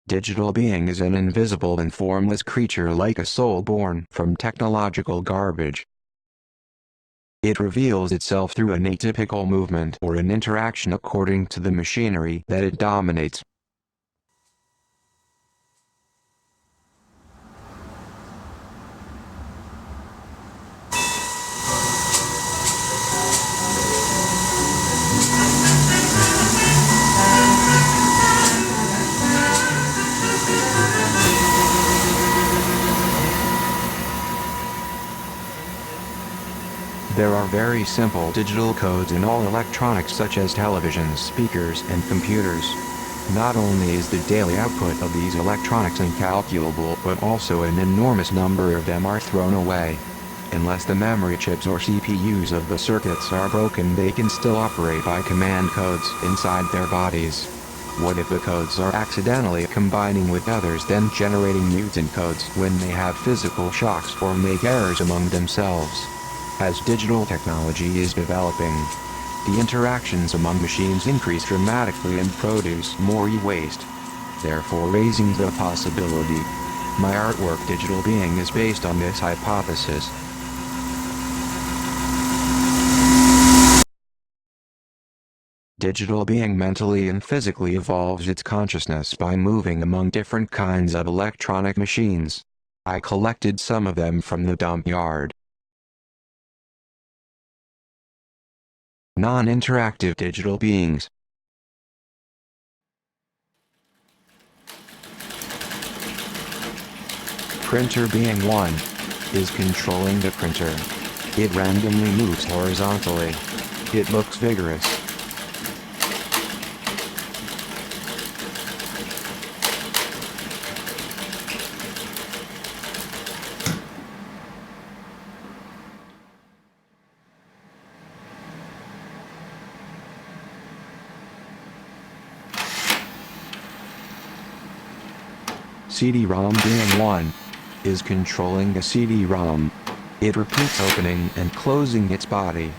Digital being is an invisible and formless creature like a soul born from technological garbage. It reveals itself through an atypical movement or an interaction according to the machinery that it dominates. There are very simple digital codes in all electronics such as televisions, speakers, and computers. Not only is the daily output of these electronics incalculable, but also an enormous number of them are thrown away. Unless the memory chips or CPUs of the circuits are broken, they can still operate by command codes inside their bodies. What if the codes are accidentally combining with others, then generating mutant codes when they have physical shocks or make errors among themselves? As digital technology is developing, the interactions among machines increase dramatically and produce more e-waste, therefore raising the possibility. My artwork Digital Being is based on this hypothesis. Digital being mentally and physically evolves its consciousness by moving among different kinds of electronic machines. I collected some of them from the dump yard. Non-interactive digital beings. Printer Being 1 is controlling the printer. It randomly moves horizontally. It looks vigorous. CD-ROM Being 1 is controlling the CD-ROM. It repeats opening and closing its body.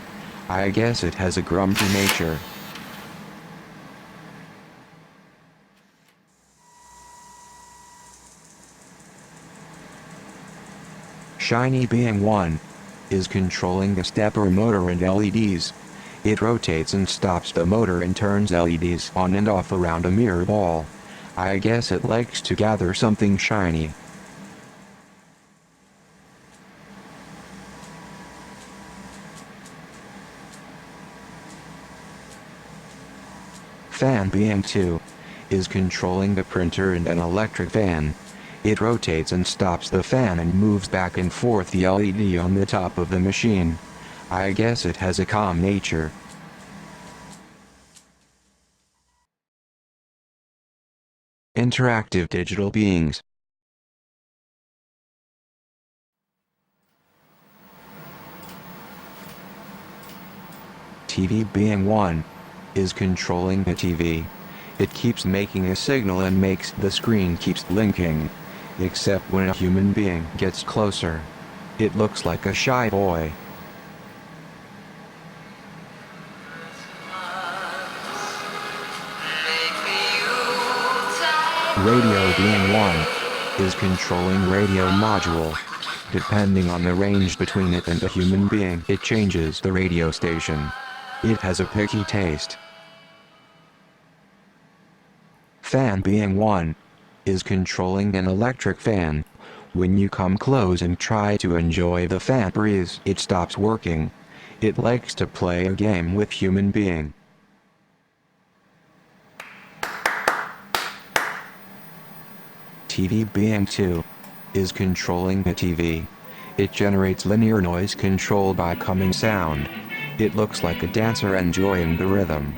I guess it has a grumpy nature. Shiny Being 1 is controlling the stepper motor and LEDs. It rotates and stops the motor and turns LEDs on and off around a mirror ball. I guess it likes to gather something shiny. Fan Being 2 is controlling the printer and an electric fan. It rotates and stops the fan and moves back and forth the LED on the top of the machine. I guess it has a calm nature. Interactive digital beings. TV Being 1 is controlling the TV. It keeps making a signal and makes the screen keeps blinking. Except when a human being gets closer. It looks like a shy boy. Radio Being 1 is controlling radio module. Depending on the range between it and a human being, it changes the radio station. It has a picky taste. Fan Being 1 is controlling an electric fan. When you come close and try to enjoy the fan breeze, it stops working. It likes to play a game with human being. TV Being 2 is controlling the TV. It generates linear noise controlled by coming sound. It looks like a dancer enjoying the rhythm.